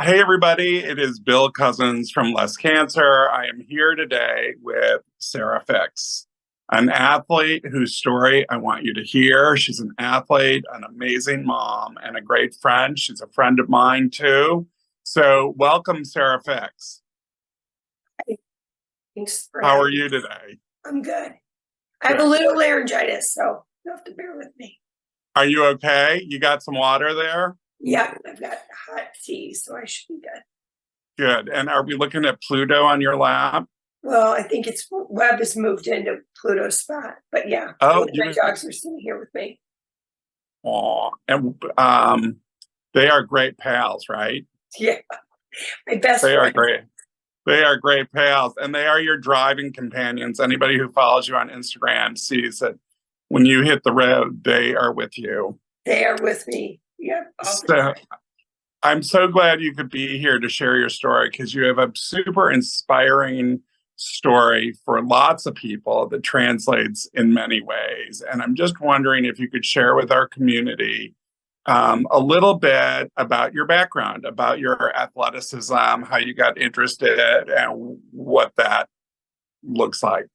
Hey, everybody. It is Bill Couzens from Less Cancer. I am here today with Sara Fix, an athlete whose story I want you to hear. She's an athlete, an amazing mom, and a great friend. She's a friend of mine, too. So, welcome, Sara Fix. Thanks for How are having you me. today? I'm good. I have a Good. little laryngitis, so you have to bear with me. Are you okay? You got some water there? Yeah, I've got hot tea, so I should be good. Good. And are we looking at Pluto on your lap? Well, I think it's Webb has moved into Pluto's spot, but yeah, Oh, both my you. dogs are sitting here with me. Aw. And they are great pals, right? Yeah, my best They are friend. great. They are great pals, and they are your driving companions. Anybody who follows you on Instagram sees that when you hit the road, they are with you. They are with me. Yep, all the So time. I'm so glad you could be here to share your story because you have a super inspiring story for lots of people that translates in many ways. And I'm just wondering if you could share with our community a little bit about your background, about your athleticism, how you got interested, and what that looks like.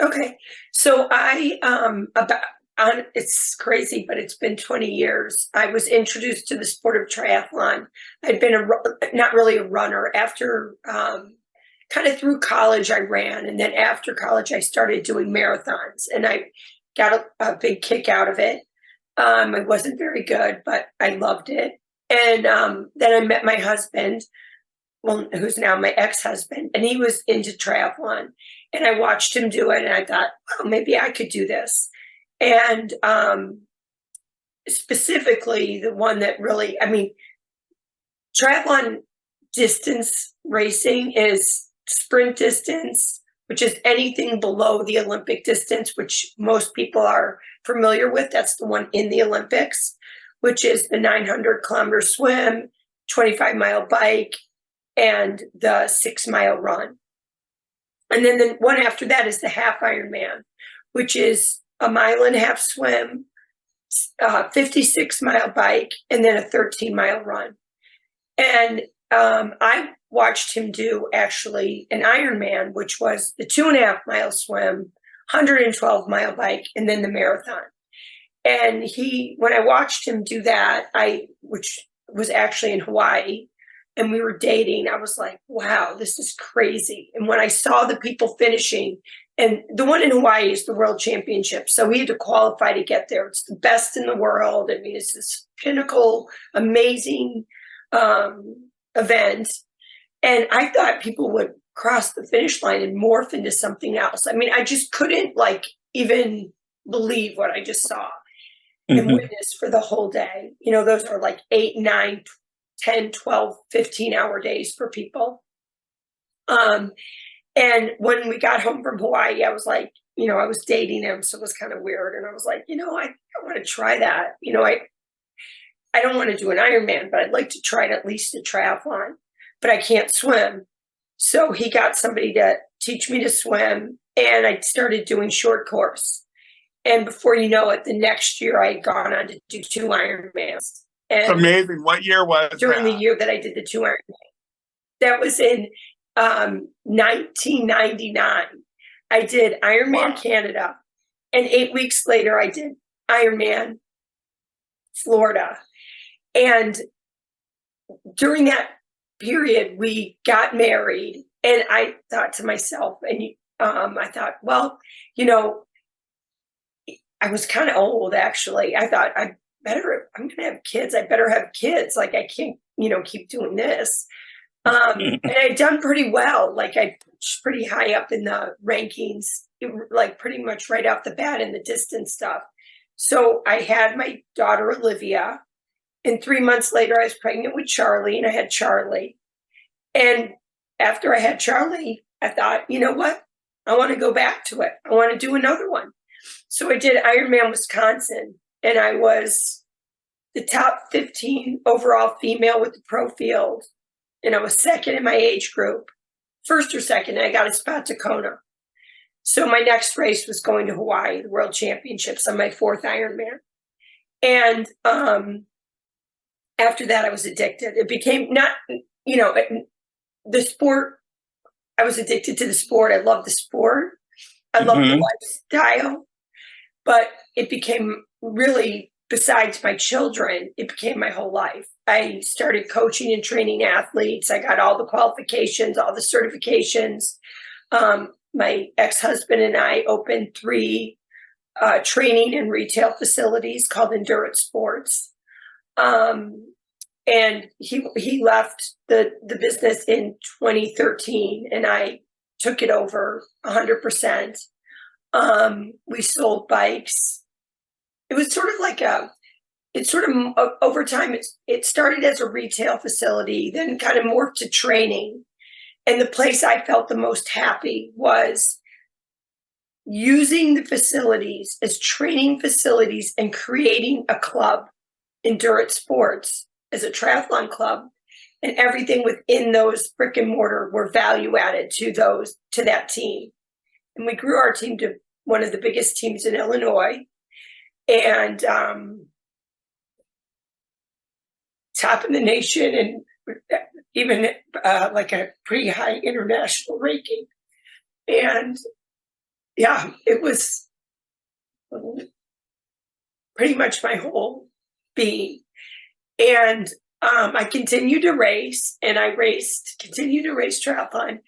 Okay, so I about it's crazy, but it's been 20 years. I was introduced to the sport of triathlon. I'd been not really a runner. After kind of through college, I ran, and then after college, I started doing marathons, and I got a big kick out of it. I wasn't very good, but I loved it. And then I met my husband, well, who's now my ex-husband, and he was into triathlon. And I watched him do it, and I thought, well, maybe I could do this. And specifically, the one that really, I mean, triathlon distance racing is sprint distance, which is anything below the Olympic distance, which most people are familiar with. That's the one in the Olympics, which is the 900-kilometer swim, 25-mile bike, and the 6-mile run. And then the one after that is the half Ironman, which is a mile and a half swim, 56-mile bike, and then a 13-mile run. And I watched him do actually an Ironman, which was the 2.5-mile swim, 112-mile bike, and then the marathon. And when I watched him do that, which was actually in Hawaii, and we were dating, I was like, wow, this is crazy. And when I saw the people finishing, and the one in Hawaii is the World Championship, so we had to qualify to get there. It's the best in the world. I mean, it's this pinnacle, amazing event. And I thought people would cross the finish line and morph into something else. I mean, I just couldn't even believe what I just saw and Mhm. witness for the whole day. You know, those are like 8, 9, 10, 12, 15-hour days for people. And when we got home from Hawaii, I was like, I was dating him, so it was kind of weird. And I was like, I want to try that. I don't want to do an Ironman, but I'd like to try at least a triathlon, but I can't swim. So he got somebody to teach me to swim, and I started doing short course. And before you know it, the next year I had gone on to do 2 Ironmans. And Amazing. What year was during the that? year that I did the 2 Ironmans, that was in 1999. I did Ironman Wow. Canada, and 8 weeks later I did Ironman Florida. And during that period, we got married, and I thought to myself, and I thought, well, you know, I was kind of old actually. I thought I'm going to have kids. I better have kids. Like I can't, keep doing this. And I'd done pretty well. Like I pitched pretty high up in the rankings, like pretty much right off the bat in the distance stuff. So I had my daughter Olivia, and 3 months later I was pregnant with Charlie, and I had Charlie. And after I had Charlie, I thought, you know what? I want to go back to it. I want to do another one. So I did Ironman Wisconsin, and I was the top 15 overall female with the pro field. And I was second in my age group, first or second, and I got a spot to Kona. So my next race was going to Hawaii, the World Championships, on my 4th Ironman. And after that, I was addicted. It became you know, the sport, I was addicted to the sport. I love the sport. I love the lifestyle, but it became really, besides my children, it became my whole life. I started coaching and training athletes. I got all the qualifications, all the certifications. My ex-husband and I opened 3 training and retail facilities called Endurance Sports. And he left the business in 2013, and I took it over 100%. We sold bikes. It was sort of like over time, it started as a retail facility, then kind of morphed to training. And the place I felt the most happy was using the facilities as training facilities and creating a club, Endurance Sports, as a triathlon club, and everything within those brick and mortar were value added to that team. And we grew our team to one of the biggest teams in Illinois, and top in the nation, and even like a pretty high international ranking. And yeah, it was pretty much my whole being. And I continued to race, and continued to race triathlon.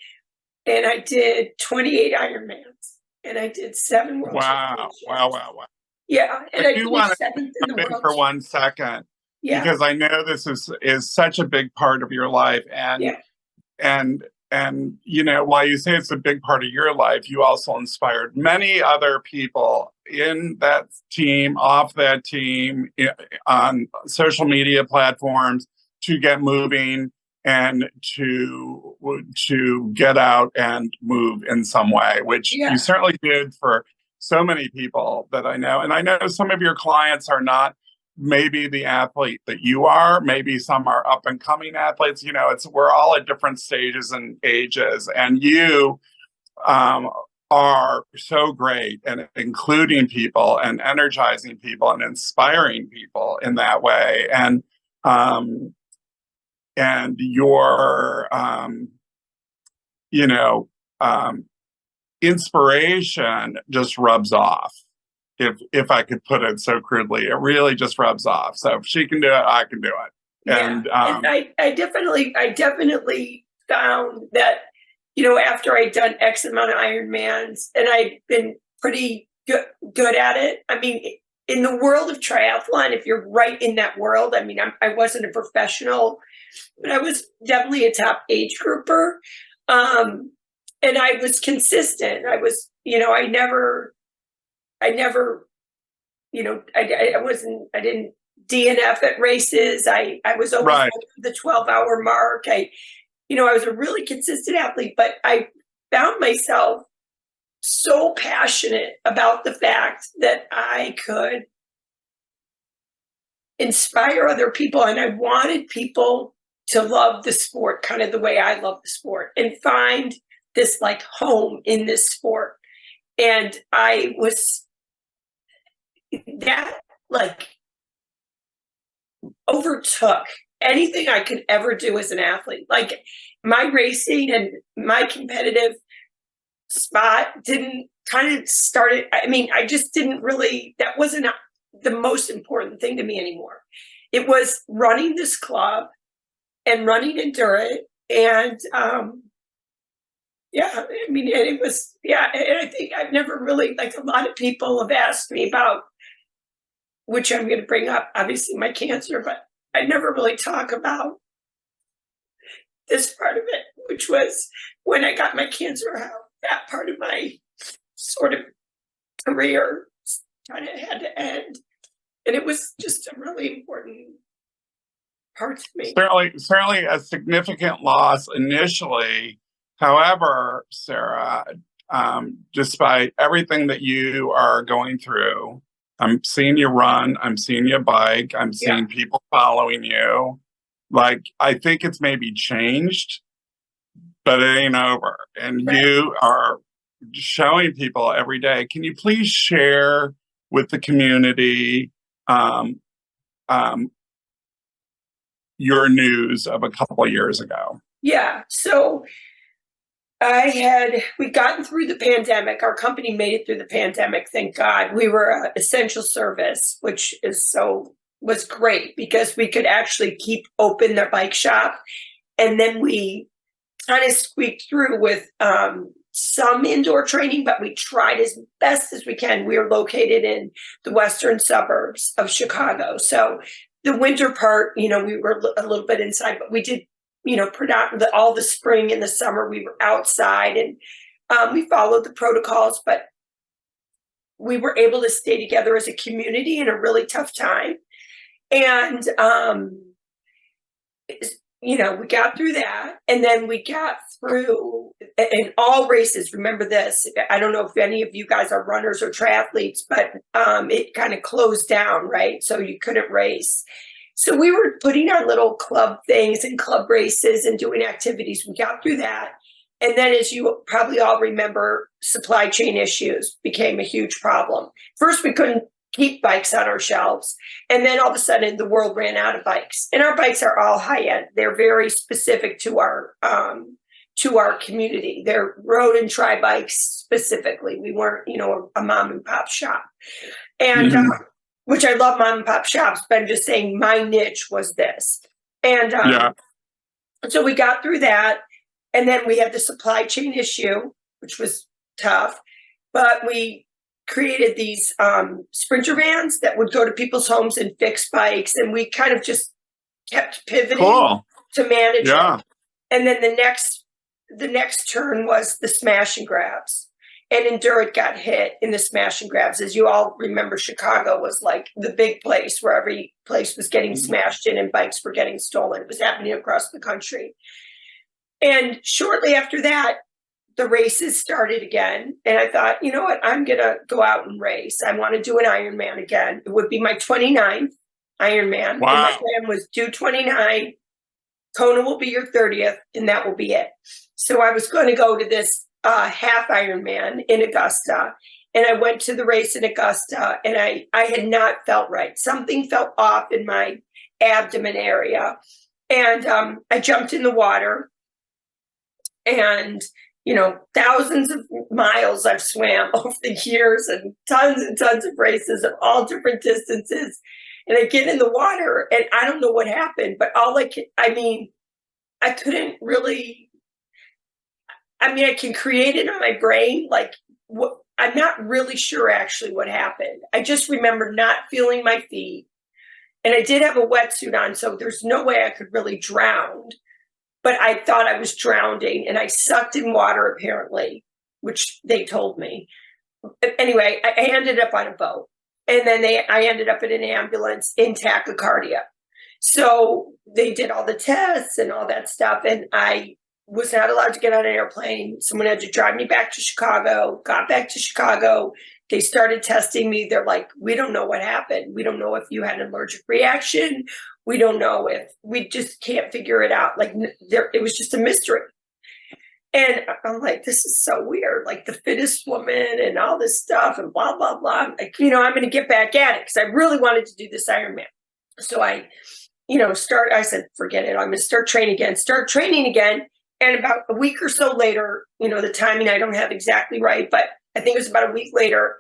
And I did 28 Ironmans, and I did 7 world championships. Wow. Yeah, and I do finished want to 7th in the jump in world. for 1 second, Yeah, because I know this is such a big part of your life, and yeah, and you know, while you say it's a big part of your life, you also inspired many other people in that team, off that team, on social media platforms, to get moving and to get out and move in some way, which you yeah, certainly did for so many people that I know. And I know some of your clients are not maybe the athlete that you are, maybe some are up and coming athletes. You know, we're all at different stages and ages, and you are so great and including people and energizing people and inspiring people in that way. And your you know, inspiration just rubs off. If I could put it so crudely, it really just rubs off. So if she can do it, I can do it. yeah. And I definitely found that, you know, after I'd done X amount of Ironmans, and I'd been pretty good at it. I mean, in the world of triathlon, if you're right in that world, I mean, I wasn't a professional, but I was definitely a top age grouper. And I was consistent. I was, you know, I never, you know, I didn't DNF at races. I was always Right. over the 12-hour mark. You know, I was a really consistent athlete, but I found myself so passionate about the fact that I could inspire other people, and I wanted people to love the sport kind of the way I love the sport, and find this like home in this sport. And I was that like overtook anything I could ever do as an athlete. Like, my racing and my competitive spot didn't kind of started. I mean, I just didn't really, that wasn't the most important thing to me anymore. It was running this club and running Endurance. And yeah, I mean, and it was, yeah. And I think I've never really, like, a lot of people have asked me about, which I'm going to bring up, obviously, my cancer, but I never really talk about this part of it, which was when I got my cancer, how that part of my sort of career kind of had to end. And it was just a really important part to me. Certainly a significant loss initially. However, Sara, despite everything that you are going through, I'm seeing you run, I'm seeing you bike, I'm seeing people following you. Like, I think it's maybe changed, but it ain't over. And you are showing people every day. Can you please share with the community your news of a couple of years ago? Yeah. So we'd gotten through the pandemic. Our company made it through the pandemic. Thank God. We were an essential service, which was great because we could actually keep open their bike shop. And then we kind of squeaked through with some indoor training, but we tried as best as we can. We are located in the western suburbs of Chicago. So the winter part, we were a little bit inside, but we did, all the spring and the summer, we were outside, and we followed the protocols, but we were able to stay together as a community in a really tough time. And, we got through that, and then we got through in all races. Remember this, I don't know if any of you guys are runners or triathletes, but it kind of closed down, right? So you couldn't race. So we were putting on little club things and club races and doing activities. We got through that. And then, as you probably all remember, supply chain issues became a huge problem. First, we couldn't keep bikes on our shelves. And then all of a sudden the world ran out of bikes, and our bikes are all high end. They're very specific to our community. They're road and tri bikes specifically. We weren't, a mom and pop shop. And, which I love mom and pop shops, but I'm just saying my niche was this. And, so we got through that. And then we had the supply chain issue, which was tough, but we created these sprinter vans that would go to people's homes and fix bikes, and we kind of just kept pivoting to manage it. And then the next turn was the smash and grabs, and Endurance got hit in the smash and grabs. As you all remember, Chicago was like the big place where every place was getting smashed in and bikes were getting stolen. It was happening across the country. And shortly after that, the races started again. And I thought, you know what, I'm going to go out and race. I want to do an Ironman again. It would be my 29th Ironman. Wow. And my plan was do 29. Kona will be your 30th, and that will be it. So I was going to go to this half Ironman in Augusta. And I went to the race in Augusta, and I had not felt right. Something felt off in my abdomen area. And I jumped in the water, and thousands of miles I've swam over the years, and tons of races of all different distances. And I get in the water, and I don't know what happened, but I couldn't really, I can create it in my brain. I'm not really sure actually what happened. I just remember not feeling my feet, and I did have a wetsuit on, so there's no way I could really drown. But I thought I was drowning, and I sucked in water, apparently, which they told me. Anyway, I ended up on a boat, and then I ended up in an ambulance in tachycardia. So they did all the tests and all that stuff, and I was not allowed to get on an airplane. Someone had to drive me back to Chicago. Got back to Chicago. They started testing me. They're like, we don't know what happened. We don't know if you had an allergic reaction. We don't know if we just can't figure it out. It was just a mystery. And I'm like, this is so weird. Like, the fittest woman and all this stuff and blah, blah, blah. I'm like, I'm going to get back at it because I really wanted to do this Ironman. So I said, forget it. I'm going to start training again. And about a week or so later, the timing I don't have exactly right, but I think it was about a week later,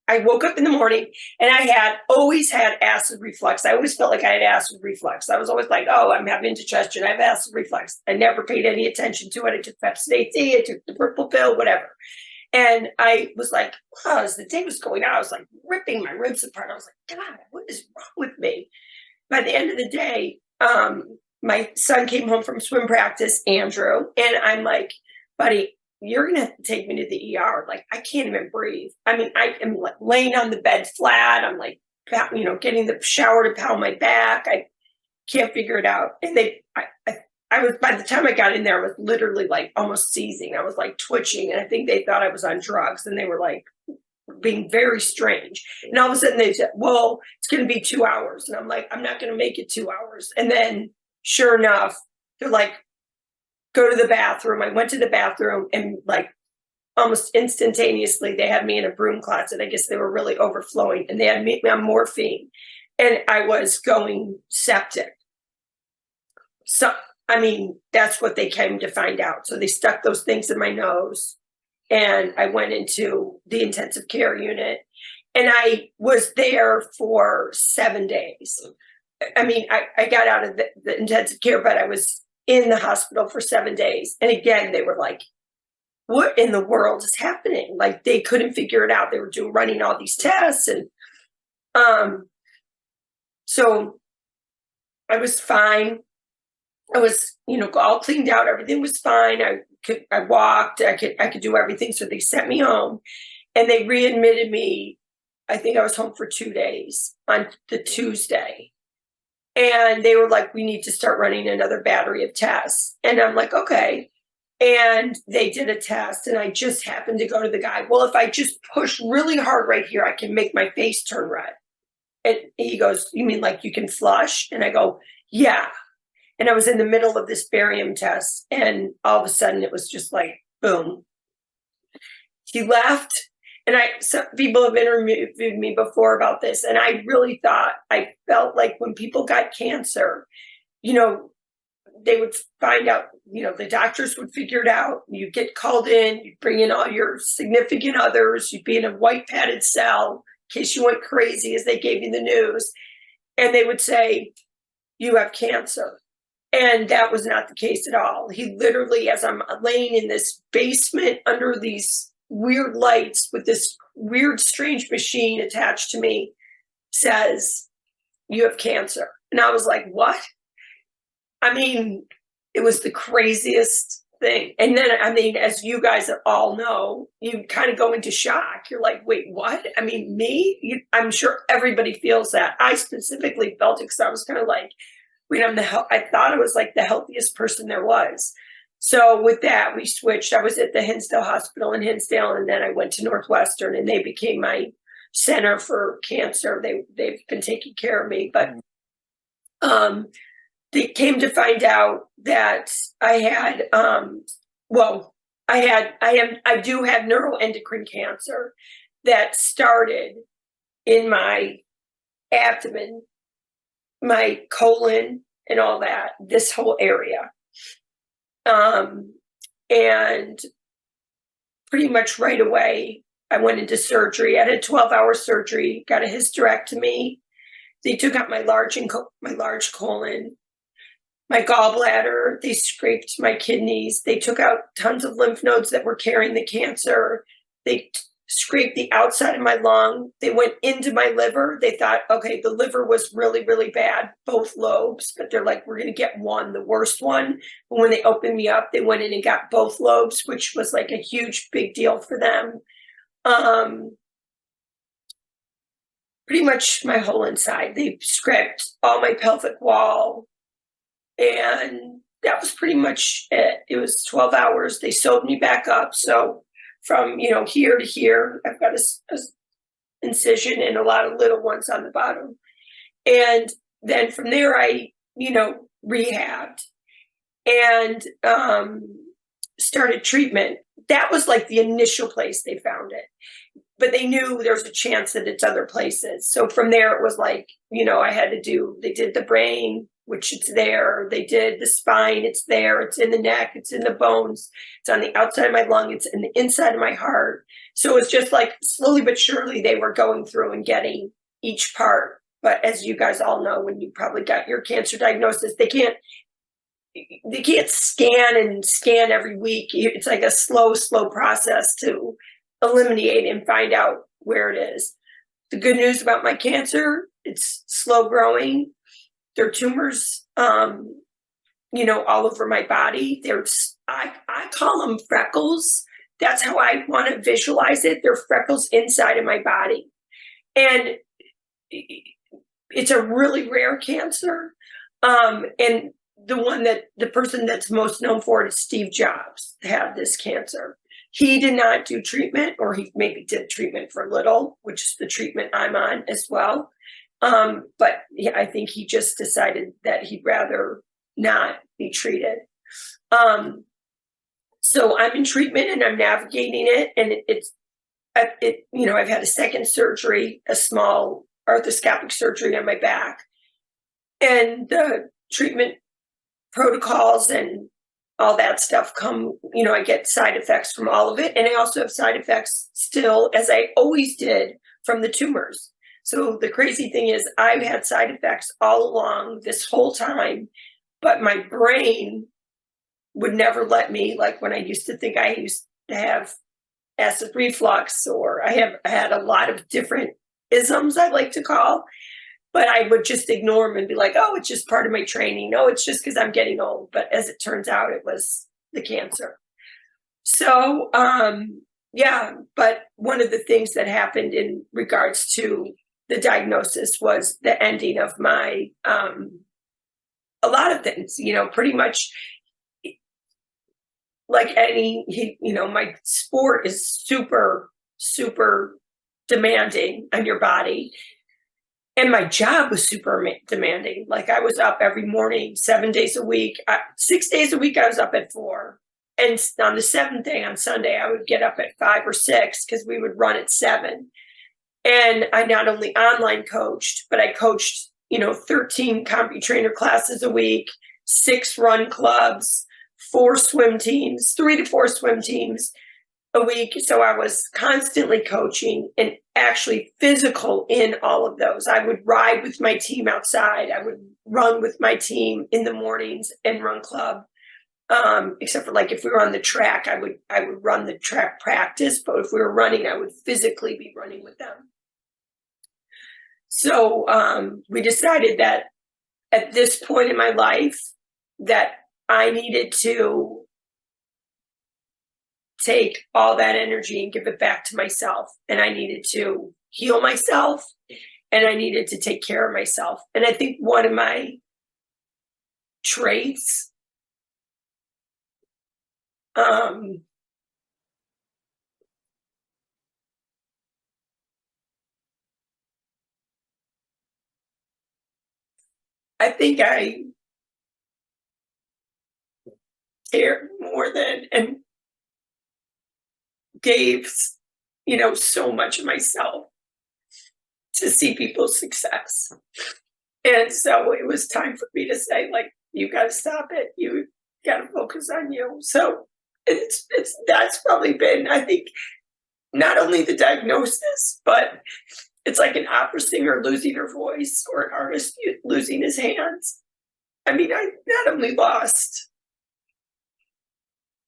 I woke up in the morning, and I always had acid reflux. I always felt like I had acid reflux. I was always like, oh, I'm having indigestion. I have acid reflux. I never paid any attention to it. I took Pepcid AC, I took the purple pill, whatever. And I was like, wow, as the day was going on, I was like ripping my ribs apart. I was like, God, what is wrong with me? By the end of the day, my son came home from swim practice, Andrew, and I'm like, buddy, you're going to have to take me to the ER. Like, I can't even breathe. I am like laying on the bed flat. I'm like, getting the shower to pound my back. I can't figure it out. And I was, by the time I got in there, I was literally like almost seizing. I was like twitching. And I think they thought I was on drugs, and they were like being very strange. And all of a sudden they said, well, it's going to be 2 hours. And I'm like, I'm not going to make it 2 hours. And then sure enough, they're like, go to the bathroom. I went to the bathroom, and like almost instantaneously, they had me in a broom closet. I guess they were really overflowing, and they had me on morphine, and I was going septic. so, I mean, that's what they came to find out. So they stuck those things in my nose, and I went into the intensive care unit, and I was there for 7 days. I mean, I got out of the intensive care, but I was in the hospital for 7 days. And again, they were like, what in the world is happening? Like, they couldn't figure it out. They were running all these tests. And so I was fine. I was, all cleaned out. Everything was fine. I walked, I could do everything. So they sent me home, and they readmitted me. I think I was home for 2 days on the Tuesday. And they were like, we need to start running another battery of tests. And I'm like, okay. And they did a test, and I just happened to go to the guy. Well, if I just push really hard right here, I can make my face turn red. And he goes, you mean like you can flush? And I go, yeah. And I was in the middle of this barium test, and all of a sudden it was just like, boom. He left. And some people have interviewed me before about this. And I really I felt like when people got cancer, they would find out, the doctors would figure it out. You get called in, you bring in all your significant others, you'd be in a white padded cell in case you went crazy as they gave you the news. And they would say, you have cancer. And that was not the case at all. He literally, as I'm laying in this basement under these weird lights with this weird, strange machine attached to me, says, you have cancer. And I was like, what? I mean, it was the craziest thing. And then, as you guys all know, you kind of go into shock. You're like, wait, what? I mean, me? I'm sure everybody feels that. I specifically felt it because I was kind of like, I thought I was like the healthiest person there was. So with that, we switched. I was at the Hinsdale Hospital in Hinsdale, and then I went to Northwestern, and they became my center for cancer. They've been taking care of me, but they came to find out that I had I do have neuroendocrine cancer that started in my abdomen, my colon, and all that, this whole area. And pretty much right away, I went into surgery. I had a 12-hour surgery, got a hysterectomy. They took out my large colon, my gallbladder. They scraped my kidneys. They took out tons of lymph nodes that were carrying the cancer. They scraped the outside of my lung. They went into my liver. They thought, okay, the liver was really, really bad, both lobes, but they're like, we're going to get one, the worst one. But when they opened me up, they went in and got both lobes, which was like a huge, big deal for them. Pretty much my whole inside. They scraped all my pelvic wall, and that was pretty much it. It was 12 hours. They sewed me back up. So from, here to here, I've got a incision and a lot of little ones on the bottom. And then from there, I, rehabbed and started treatment. That was like the initial place they found it. But they knew there's a chance that it's other places. So from there, it was like, they did the brain, which it's there. They did the spine, it's there. It's in the neck, it's in the bones. It's on the outside of my lung, it's in the inside of my heart. So it's just like slowly but surely they were going through and getting each part. But as you guys all know, when you probably got your cancer diagnosis, they can't scan every week. It's like a slow process to eliminate and find out where it is. The good news about my cancer, it's slow growing. There are tumors, all over my body. I call them freckles. That's how I want to visualize it. They're freckles inside of my body. And it's a really rare cancer. And the person that's most known for it is Steve Jobs, had this cancer. He did not do treatment, or he maybe did treatment for a little, which is the treatment I'm on as well. But I think he just decided that he'd rather not be treated. So I'm in treatment and I'm navigating it. And I've had a second surgery, a small arthroscopic surgery on my back. And the treatment protocols and all that stuff come, I get side effects from all of it. And I also have side effects still, as I always did, from the tumors. So the crazy thing is I've had side effects all along this whole time, but my brain would never let me, like when I used to think I used to have acid reflux, or I had a lot of different isms I like to call, but I would just ignore them and be like, oh, it's just part of my training. No, it's just because I'm getting old. But as it turns out, it was the cancer. So, yeah, but one of the things that happened in regards to the diagnosis was the ending of my, a lot of things, pretty much like my sport is super, super demanding on your body. And my job was super demanding. Like I was up every morning, 7 days a week, 6 days a week, I was up at 4. And on the 7th day, on Sunday, I would get up at 5 or 6 because we would run at 7. And I not only online coached, but I coached, 13 CompuTrainer classes a week, 6 run clubs, 4 swim teams, 3 to 4 swim teams a week. So I was constantly coaching and actually physical in all of those. I would ride with my team outside. I would run with my team in the mornings and run club. Except for like if we were on the track, I would run the track practice, but if we were running, I would physically be running with them. So we decided that at this point in my life that I needed to take all that energy and give it back to myself. And I needed to heal myself, and I needed to take care of myself. And I think one of my traits, I think I cared more than and gave, so much of myself to see people's success. And so it was time for me to say, like, you got to stop it. You got to focus on you. So that's probably been, I think, not only the diagnosis, but it's like an opera singer losing her voice or an artist losing his hands. I mean, I not only lost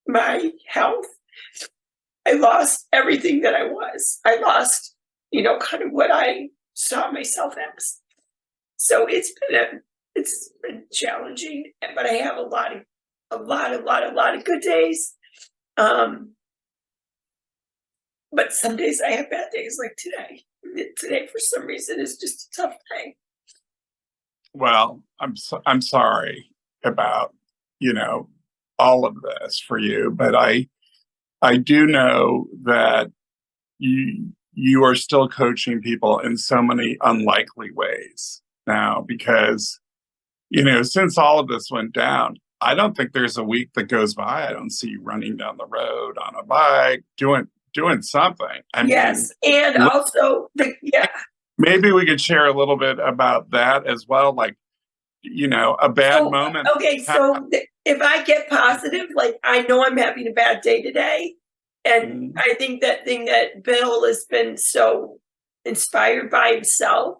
my health, I lost everything that I was. I lost, kind of what I saw myself as. So it's been challenging, but I have a lot of good days. But some days I have bad days, like today. Today, for some reason, is just a tough day. Well, I'm sorry about, all of this for you, but I do know that you are still coaching people in so many unlikely ways now because, since all of this went down, I don't think there's a week that goes by I don't see you running down the road on a bike, doing something. Yes, and also, maybe we could share a little bit about that as well, like, a bad moment. Okay, so if I get positive, like I know I'm having a bad day today, and I think that thing that Bill has been so inspired by himself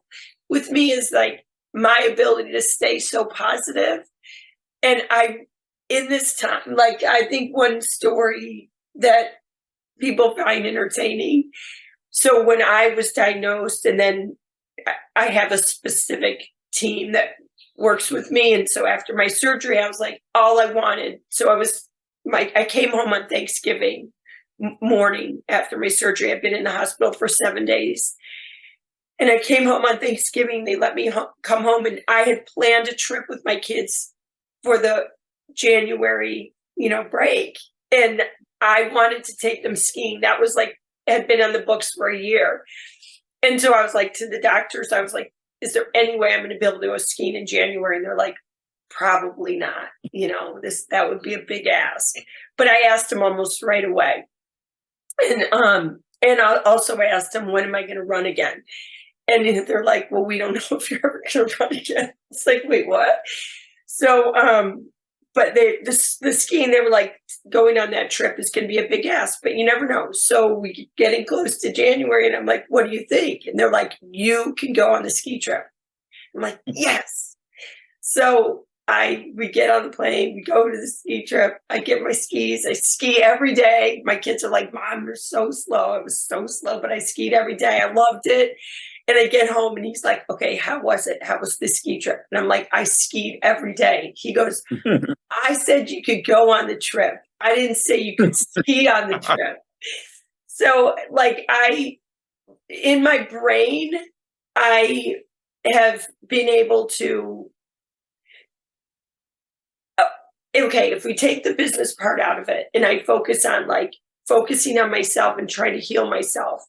with me is like my ability to stay so positive. And in this time, like I think one story that people find entertaining. So when I was diagnosed, and then I have a specific team that works with me. And so after my surgery, I was like, all I wanted. So I came home on Thanksgiving morning after my surgery. I've been in the hospital for 7 days. And I came home on Thanksgiving. They let me come home, and I had planned a trip with my kids for the January, break. And I wanted to take them skiing. That was like, had been on the books for a year. And so I was like, to the doctors, I was like, is there any way I'm going to be able to go skiing in January? And they're like, probably not. That would be a big ask. But I asked them almost right away. And I also asked them, when am I going to run again? And they're like, well, we don't know if you're ever going to run again. It's like, wait, what? So but the skiing, they were like, going on that trip is going to be a big ask, but you never know. So we getting close to January, and I'm like, what do you think? And they're like, you can go on the ski trip. I'm like, yes. So we get on the plane, we go to the ski trip. I get my skis. I ski every day. My kids are like, Mom, you're so slow. I was so slow, but I skied every day. I loved it. And I get home and he's like, okay, how was it? How was the ski trip? And I'm like, I skied every day. He goes, I said you could go on the trip. I didn't say you could ski on the trip. So like in my brain, I have been able to, okay, if we take the business part out of it and I focus on like focusing on myself and trying to heal myself,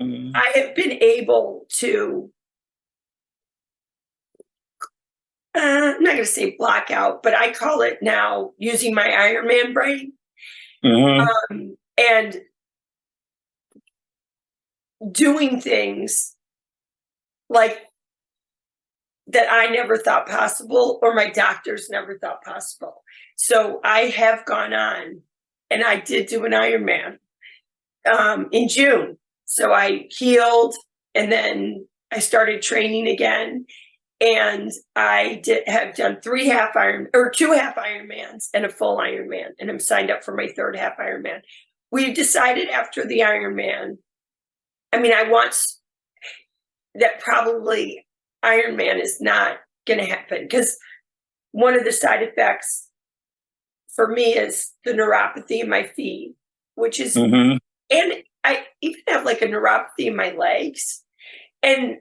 I have been able to, I'm not going to say block out, but I call it now using my Ironman brain. And doing things like that I never thought possible, or my doctors never thought possible. So I have gone on and I did do an Ironman in June. So I healed and then I started training again. And I have done 2 half Ironmans and a full Ironman. And I'm signed up for my 3rd half Ironman. We decided after the Ironman, I want that probably Ironman is not going to happen, because one of the side effects for me is the neuropathy in my feet, which is, and I even have like a neuropathy in my legs. And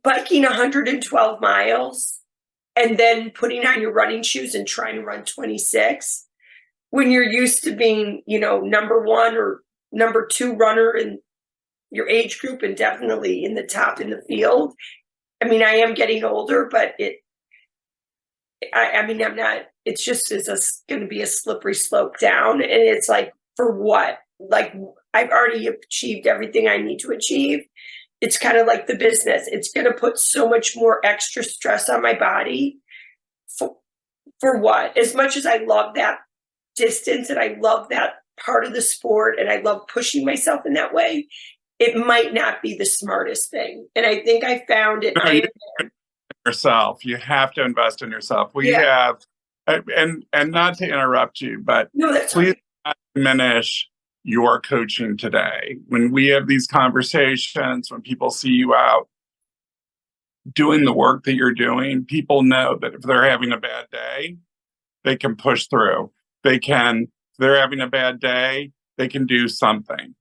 biking 112 miles and then putting on your running shoes and trying to run 26 when you're used to being, number 1 or number 2 runner in your age group and definitely in the top in the field. I am getting older, but I'm not, it's just going to be a slippery slope down. And it's like, for what? Like, I've already achieved everything I need to achieve. It's kind of like the business. It's going to put so much more extra stress on my body. For what? As much as I love that distance and I love that part of the sport and I love pushing myself in that way, it might not be the smartest thing. And I think I found it. Yourself. You have to invest in yourself. We have, and not to interrupt you, but no, that's please not diminish your coaching today. When we have these conversations, when people see you out doing the work that you're doing, people know that if they're having a bad day, they can push through. If they're having a bad day, they can do something.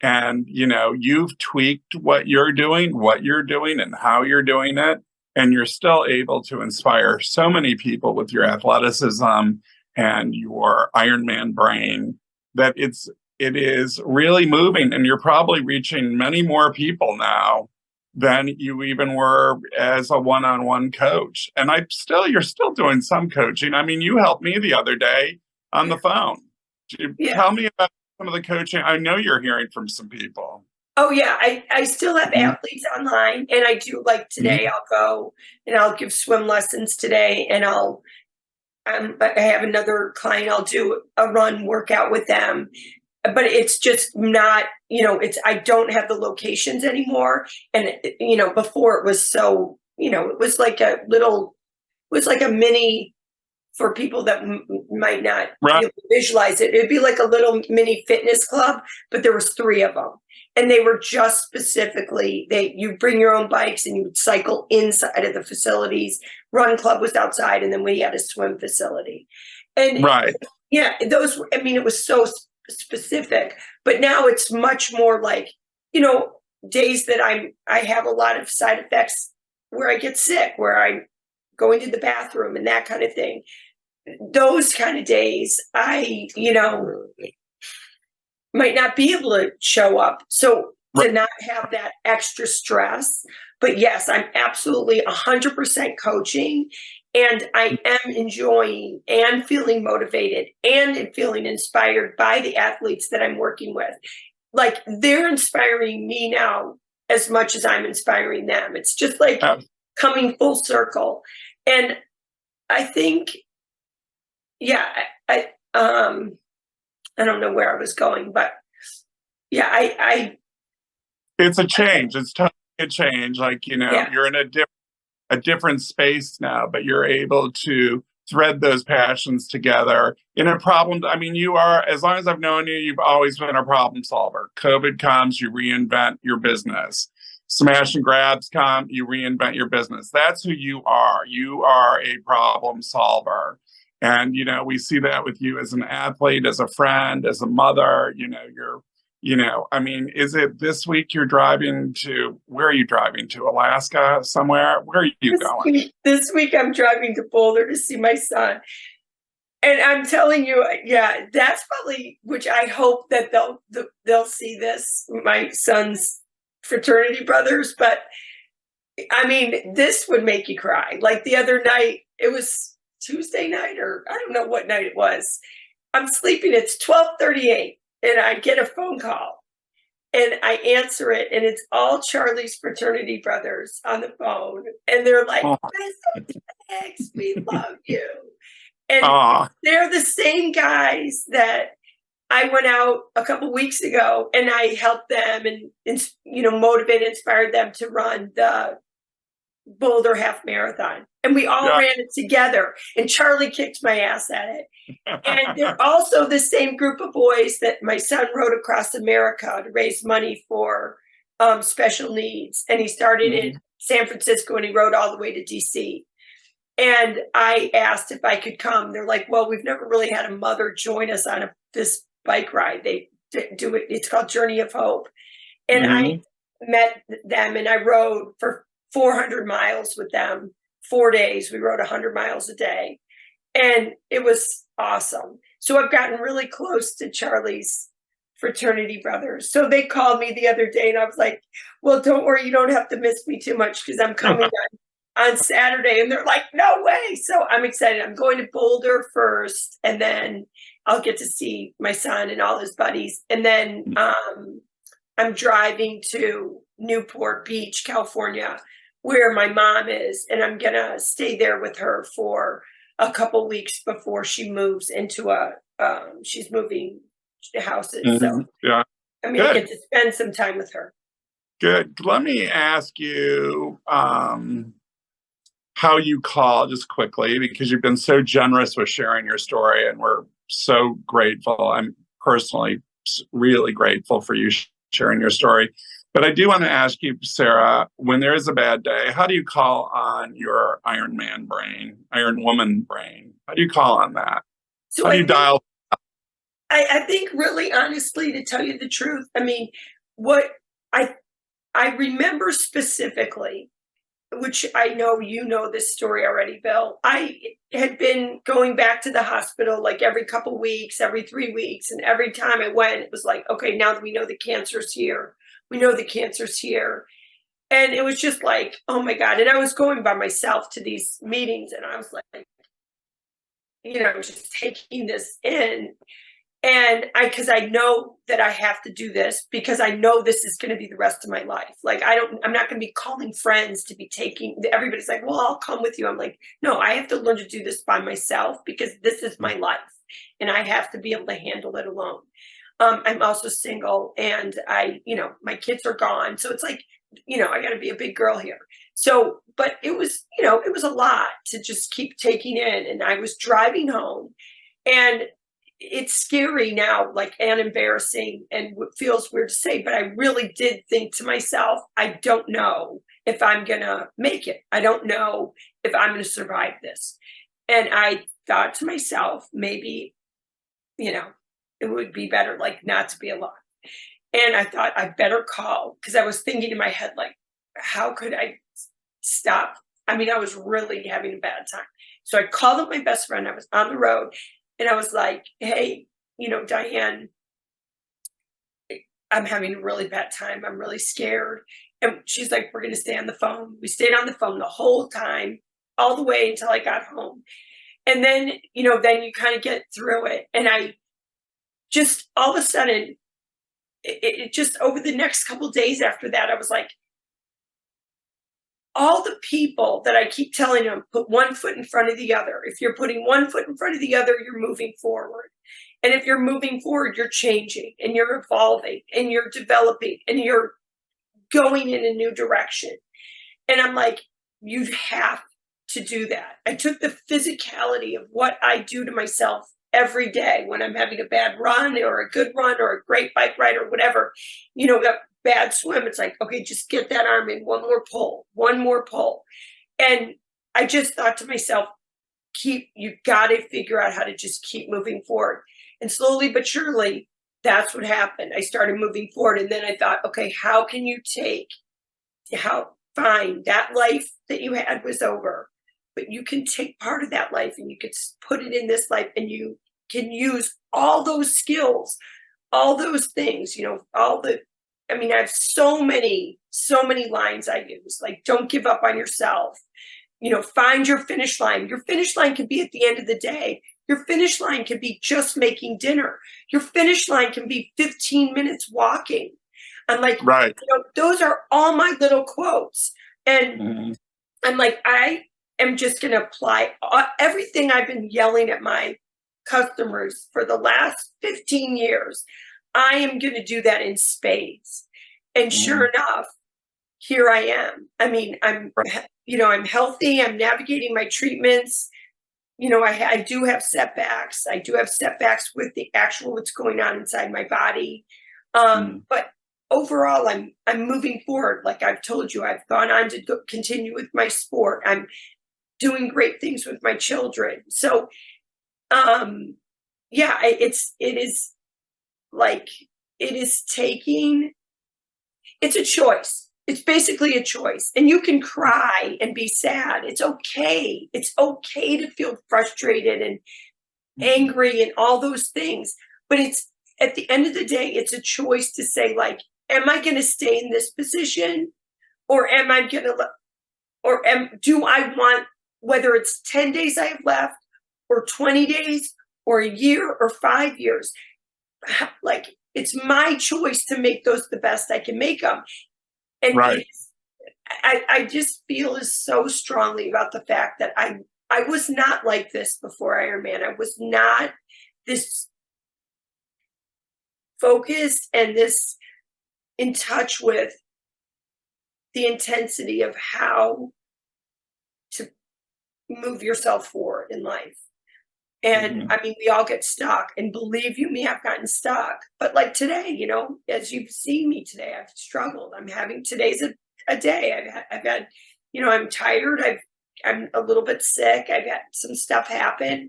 And, you've tweaked what you're doing and how you're doing it. And you're still able to inspire so many people with your athleticism and your Ironman brain that it is really moving. And you're probably reaching many more people now than you even were as a one-on-one coach. And you're still doing some coaching. You helped me the other day on the phone. Tell me about some of the coaching. I know you're hearing from some people. Oh yeah, I still have athletes online, and I do, like today I'll go and I'll give swim lessons today, and I have another client, I'll do a run workout with them, but it's just not, I don't have the locations anymore. And, before it was so, it was like a mini, for people that might not visualize it, it'd be like a little mini fitness club, but there was 3 of them. And they were just specifically, you bring your own bikes and you would cycle inside of the facilities. Run club was outside, and then we had a swim facility. And those, it was so specific, but now it's much more like, days that I have a lot of side effects where I get sick, where I'm going to the bathroom and that kind of thing. Those kind of days, I, might not be able to show up. So to not have that extra stress, but yes, I'm absolutely 100% coaching, and I am enjoying and feeling motivated and feeling inspired by the athletes that I'm working with. Like, they're inspiring me now as much as I'm inspiring them. It's just like coming full circle. And I think yeah, I don't know where I was going, but yeah, It's a change. It's totally a change. Like, yeah, you're in a different space now, but you're able to thread those passions together in a problem. I mean, you are, as long as I've known you, you've always been a problem solver. COVID comes, you reinvent your business. Smash and grabs come, you reinvent your business. That's who you are. You are a problem solver. And, we see that with you as an athlete, as a friend, as a mother. I mean, is it this week you're driving to, where are you driving to? Alaska somewhere? Where are you going? this week I'm driving to Boulder to see my son. And I'm telling you, yeah, that's probably, which I hope that they'll see this, my son's fraternity brothers. But I mean, this would make you cry. Like the other night, it was Tuesday night, or I don't know what night it was. I'm sleeping. It's 12:38, and I get a phone call, and I answer it, and it's all Charlie's fraternity brothers on the phone, and they're like, Oh, "Thanks, we love you." And oh, they're the same guys that I went out a couple weeks ago, and I helped them and motivated, inspired them to run the Boulder Half Marathon. And we all yeah. ran it together. And Charlie kicked my ass at it. And they're also the same group of boys that my son rode across America to raise money for special needs. And he started in San Francisco and he rode all the way to DC. And I asked if I could come. They're like, well, we've never really had a mother join us on this bike ride. They do it. It's called Journey of Hope. And I met them and I rode for 400 miles with them, 4 days. We rode 100 miles a day. And it was awesome. So I've gotten really close to Charlie's fraternity brothers. So they called me the other day and I was like, well, don't worry, you don't have to miss me too much because I'm coming on Saturday. And they're like, no way. So I'm excited. I'm going to Boulder first, and then I'll get to see my son and all his buddies. And then I'm driving to Newport Beach, California, where my mom is. And I'm going to stay there with her for a couple weeks before she moves into she's moving houses. So Yeah. I'm going to Good. get to spend some time with her. Good. Let me ask you how you call, just quickly, because you've been so generous with sharing your story, and we're so grateful. I'm personally really grateful for you sharing your story. But I do want to ask you, Sara, when there is a bad day, how do you call on your Iron Man brain, Iron Woman brain? How do you call on that? So How do you dial? I think really honestly, to tell you the truth, I mean, what I I remember specifically, which I know you know this story already, Bill. I had been going back to the hospital like every couple weeks, every 3 weeks, and every time I went, it was like, okay, now that we know the cancer's here, we know the cancer's here. And it was just like, oh my God. And I was going by myself to these meetings, and I was like, just taking this in. And because I know that I have to do this because I know this is going to be the rest of my life. Like, I'm not going to be calling friends to be taking, everybody's like, well, I'll come with you. I'm like, no, I have to learn to do this by myself because this is my life and I have to be able to handle it alone. I'm also single and my kids are gone. So it's like, I got to be a big girl here. So, but it was, it was a lot to just keep taking in. And I was driving home, and it's scary now, like, and embarrassing, and what feels weird to say, but I really did think to myself, I don't know if I'm gonna make it. I don't know if I'm gonna survive this. And I thought to myself, maybe, it would be better like not to be alive. And I thought I better call, because I was thinking in my head, like, how could I stop? I mean, I was really having a bad time. So I called up my best friend. I was on the road, and I was like, hey, Diane, I'm having a really bad time. I'm really scared. And she's like, we're going to stay on the phone. We stayed on the phone the whole time, all the way until I got home. And then, then you kind of get through it. And I just, all of a sudden, it just over the next couple of days after that, I was like, all the people that I keep telling them, put one foot in front of the other. If you're putting one foot in front of the other, you're moving forward. And if you're moving forward, you're changing and you're evolving and you're developing and you're going in a new direction. And I'm like, you have to do that. I took the physicality of what I do to myself every day when I'm having a bad run or a good run or a great bike ride or whatever, a bad swim. It's like, okay, just get that arm in, one more pull, one more pull. And I just thought to myself, you got to figure out how to just keep moving forward. And slowly but surely, that's what happened. I started moving forward. And then I thought, okay, how can you fine, that life that you had was over, but you can take part of that life and you could put it in this life, and you can use all those skills, all those things, I have so many lines I use, like, don't give up on yourself, find your finish line. Your finish line can be at the end of the day. Your finish line can be just making dinner. Your finish line can be 15 minutes walking. I'm like, right. Those are all my little quotes. And Mm-hmm. I'm like, I am just going to apply everything I've been yelling at my customers for the last 15 years. I am going to do that in spades. And sure enough, here I am. I'm healthy. I'm navigating my treatments. I do have setbacks. I do have setbacks with the actual what's going on inside my body. But overall, I'm moving forward. Like I've told you, I've gone on to continue with my sport. I'm doing great things with my children. So, it's a choice. It's basically a choice. And you can cry and be sad. It's okay. It's okay to feel frustrated and angry and all those things. But it's, at the end of the day, it's a choice to say, like, am I going to stay in this position, or do I want, whether it's 10 days I have left or 20 days or a year or 5 years, like, it's my choice to make those the best I can make them. And right. I just feel so strongly about the fact that I was not like this before Ironman. I was not this focused and this in touch with the intensity of how to move yourself forward in life. And we all get stuck, and believe you me, I've gotten stuck. But like today, as you've seen me today, I've struggled. Today's a day. I've had, I'm tired. I'm a little bit sick. I've had some stuff happen.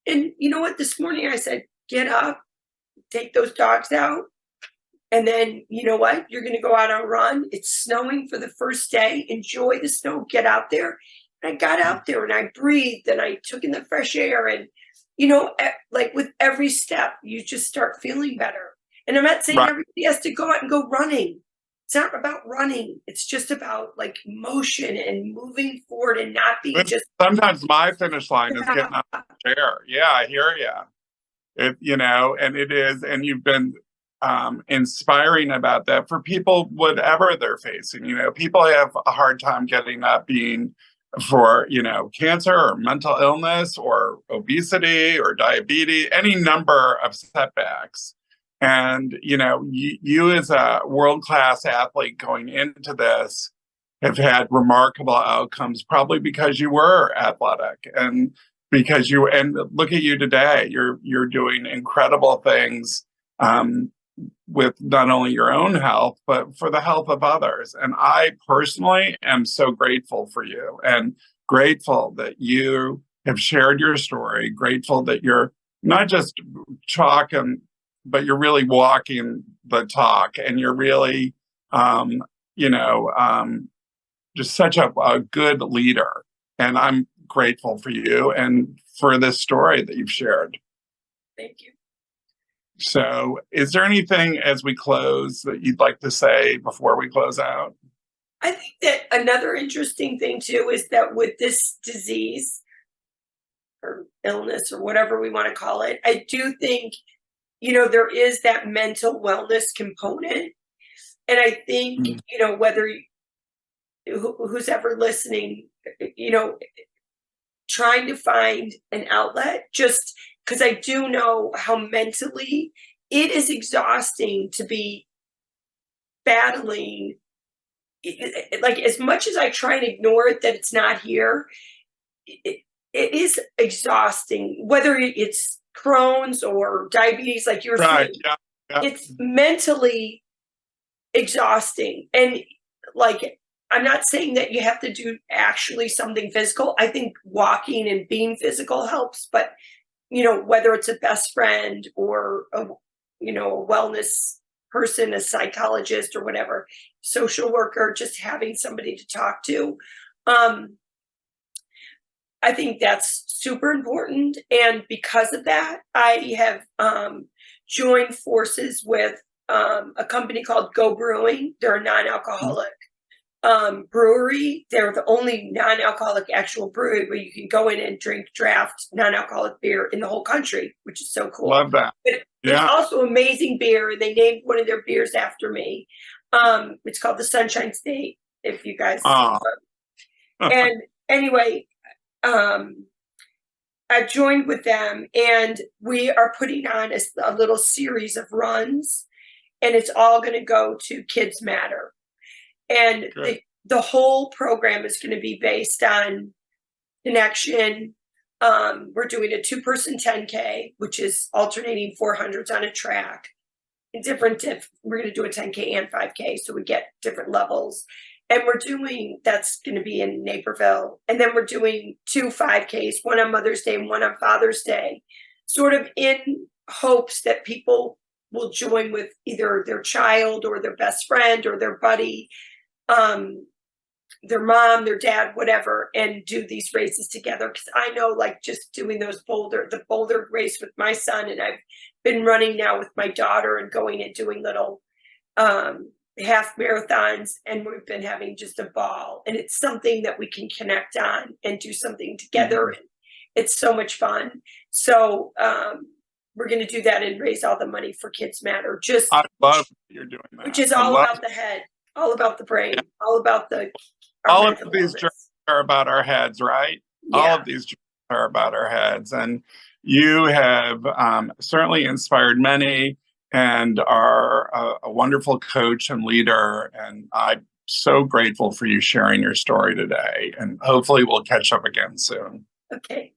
And you know what? This morning I said, get up, take those dogs out. And then, you know what? You're going to go out on a run. It's snowing for the first day. Enjoy the snow. Get out there. And I got out there and I breathed and I took in the fresh air. And, like with every step, you just start feeling better. And I'm not saying everybody has to go out and go running. It's not about running. It's just about like motion and moving forward and not being just. Sometimes my finish line is getting out of the chair. Yeah, I hear you. And it is, and you've been inspiring about that for people, whatever they're facing. People have a hard time getting up, being for, cancer or mental illness or obesity or diabetes, any number of setbacks. And, you as a world-class athlete going into this have had remarkable outcomes, probably because you were athletic and and look at you today, you're doing incredible things, with not only your own health, but for the health of others. And I personally am so grateful for you, and grateful that you have shared your story, grateful that you're not just talking, but you're really walking the talk, and you're really, just such a good leader. And I'm grateful for you and for this story that you've shared. Thank you. So, is there anything as we close that you'd like to say before we close out? I think that another interesting thing too is that with this disease or illness or whatever we want to call it, I do think, there is that mental wellness component. And I think, whether who's ever listening, you know, trying to find an outlet, just because I do know how mentally it is exhausting to be battling. Like, as much as I try and ignore it, that it's not here, it, it is exhausting, whether it's Crohn's or diabetes, like you're Right. saying. Yeah. Yeah. It's mentally exhausting. And like, I'm not saying that you have to do actually something physical. I think walking and being physical helps, but whether it's a best friend or a wellness person, a psychologist or whatever, social worker, just having somebody to talk to. I think that's super important. And because of that, I have joined forces with a company called Go Brewing. They're a non-alcoholic brewery. They're the only non-alcoholic actual brewery where you can go in and drink draft non-alcoholic beer in the whole country, which is so cool. Love that. But Yeah. it's also amazing beer. They named one of their beers after me. It's called the Sunshine State, if you guys. Oh. And anyway, I've joined with them, and we are putting on a little series of runs, and it's all going to go to Kids Matter. And the whole program is going to be based on connection. We're doing a 2-person 10K, which is alternating 400s on a track. We're going to do a 10K and 5K, so we get different levels. And that's going to be in Naperville. And then we're doing 2 5Ks, one on Mother's Day and one on Father's Day, sort of in hopes that people will join with either their child or their best friend or their buddy, their mom, their dad, whatever, and do these races together. Because I know, like, just doing the Boulder race with my son, and I've been running now with my daughter and going and doing little half marathons, and we've been having just a ball. And it's something that we can connect on and do something together. And it's so much fun. So we're going to do that and raise all the money for Kids Matter. I love that you're doing that. Which is all about the head, all about the brain, all about all of these journeys are about our heads, right? Yeah. All of these journeys are about our heads. And you have certainly inspired many and are a wonderful coach and leader. And I'm so grateful for you sharing your story today. And hopefully we'll catch up again soon. Okay.